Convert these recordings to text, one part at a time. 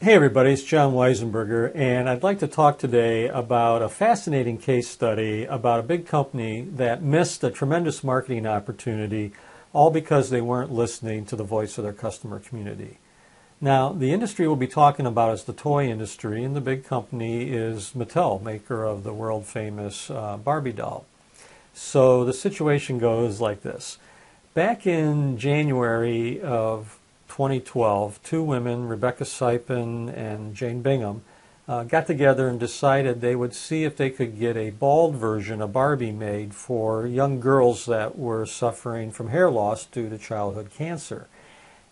Hey everybody, it's John Weisenberger, and I'd like to talk today about a fascinating case study about a big company that missed a tremendous marketing opportunity, all because they weren't listening to the voice of their customer community. Now, the industry we'll be talking about is the toy industry, and the big company is Mattel, maker of the world-famous Barbie doll. So the situation goes like this. Back in January of 2012, two women, Rebecca Sipin and Jane Bingham, got together and decided they would see if they could get a bald version of Barbie made for young girls that were suffering from hair loss due to childhood cancer.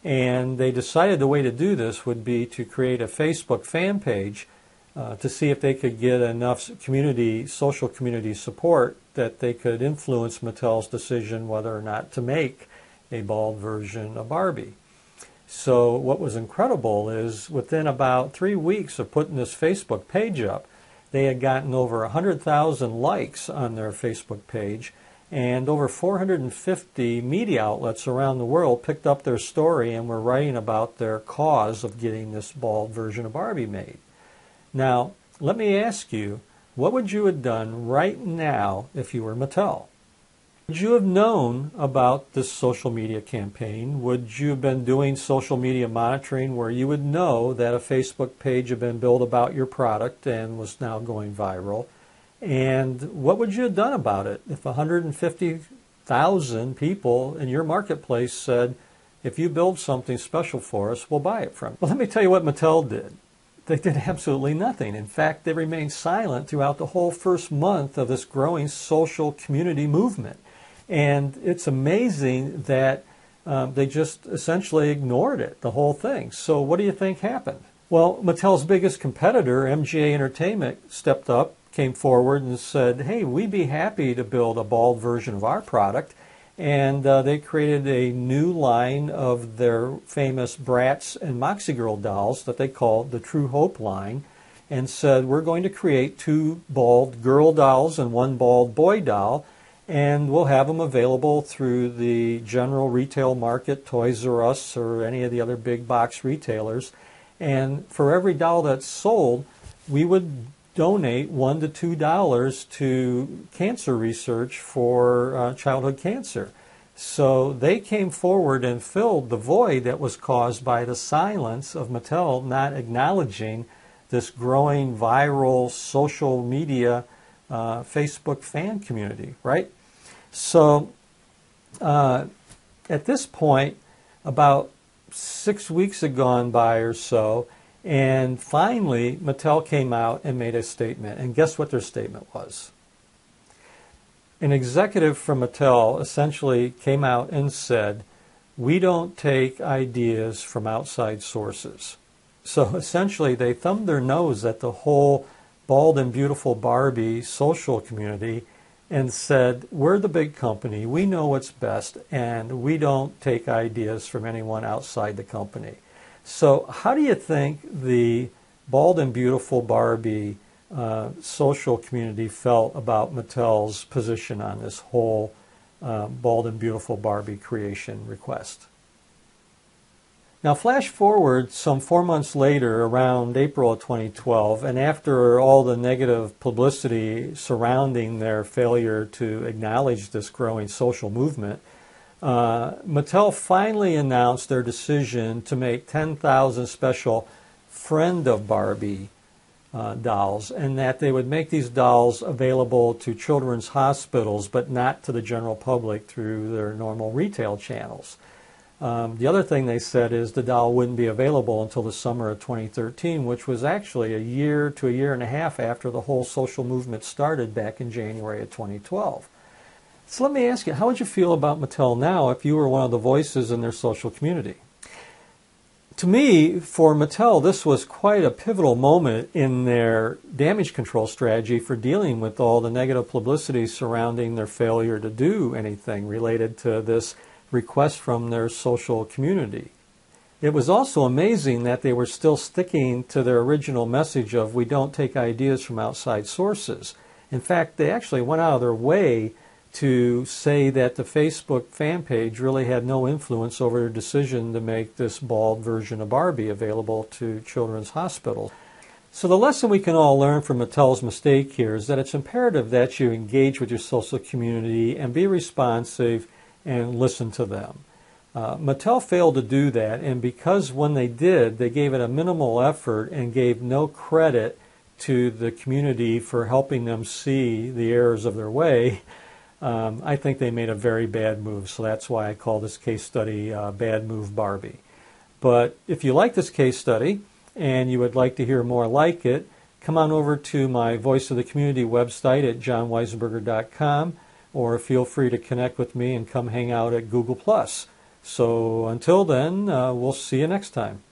And they decided the way to do this would be to create a Facebook fan page to see if they could get enough social community support that they could influence Mattel's decision whether or not to make a bald version of Barbie. So what was incredible is within about 3 weeks of putting this Facebook page up, they had gotten over 100,000 likes on their Facebook page, and over 450 media outlets around the world picked up their story and were writing about their cause of getting this bald version of Barbie made. Now, let me ask you, what would you have done right now if you were Mattel? Would you have known about this social media campaign? Would you have been doing social media monitoring where you would know that a Facebook page had been built about your product and was now going viral? And what would you have done about it if 150,000 people in your marketplace said, if you build something special for us, we'll buy it from you? Well, let me tell you what Mattel did. They did absolutely nothing. In fact, they remained silent throughout the whole first month of this growing social community movement. And it's amazing that they just essentially ignored it, the whole thing. So what do you think happened? Well, Mattel's biggest competitor, MGA Entertainment, stepped up, came forward and said, hey, we'd be happy to build a bald version of our product. And they created a new line of their famous Bratz and Moxie Girl dolls that they called the True Hope line, and said, we're going to create 2 bald girl dolls and 1 bald boy doll, and we'll have them available through the general retail market, Toys R Us, or any of the other big box retailers. And for every doll that's sold, we would donate $1 to $2 to cancer research for childhood cancer. So they came forward and filled the void that was caused by the silence of Mattel not acknowledging this growing viral social media Facebook fan community, right? So at this point, about 6 weeks had gone by or so, and finally Mattel came out and made a statement. And guess what their statement was? An executive from Mattel essentially came out and said, we don't take ideas from outside sources. So essentially they thumbed their nose at the whole Bald and Beautiful Barbie social community and said, we're the big company, we know what's best, and we don't take ideas from anyone outside the company. So how do you think the Bald and Beautiful Barbie social community felt about Mattel's position on this whole Bald and Beautiful Barbie creation request? Now, flash forward some 4 months later, around April of 2012, and after all the negative publicity surrounding their failure to acknowledge this growing social movement, Mattel finally announced their decision to make 10,000 special Friend of Barbie dolls, and that they would make these dolls available to children's hospitals, but not to the general public through their normal retail channels. The other thing they said is the doll wouldn't be available until the summer of 2013, which was actually a year to a year and a half after the whole social movement started back in January of 2012. So let me ask you, how would you feel about Mattel now if you were one of the voices in their social community? To me, for Mattel, this was quite a pivotal moment in their damage control strategy for dealing with all the negative publicity surrounding their failure to do anything related to this request from their social community. It was also amazing that they were still sticking to their original message of we don't take ideas from outside sources. In fact, they actually went out of their way to say that the Facebook fan page really had no influence over their decision to make this bald version of Barbie available to children's hospitals. So the lesson we can all learn from Mattel's mistake here is that it's imperative that you engage with your social community and be responsive and listen to them. Mattel failed to do that, and because when they did, they gave it a minimal effort and gave no credit to the community for helping them see the errors of their way. I think they made a very bad move, so that's why I call this case study Bad Move Barbie. But if you like this case study and you would like to hear more like it, come on over to my Voice of the Community website at johnweisenberger.com, or feel free to connect with me and come hang out at Google+. So until then, we'll see you next time.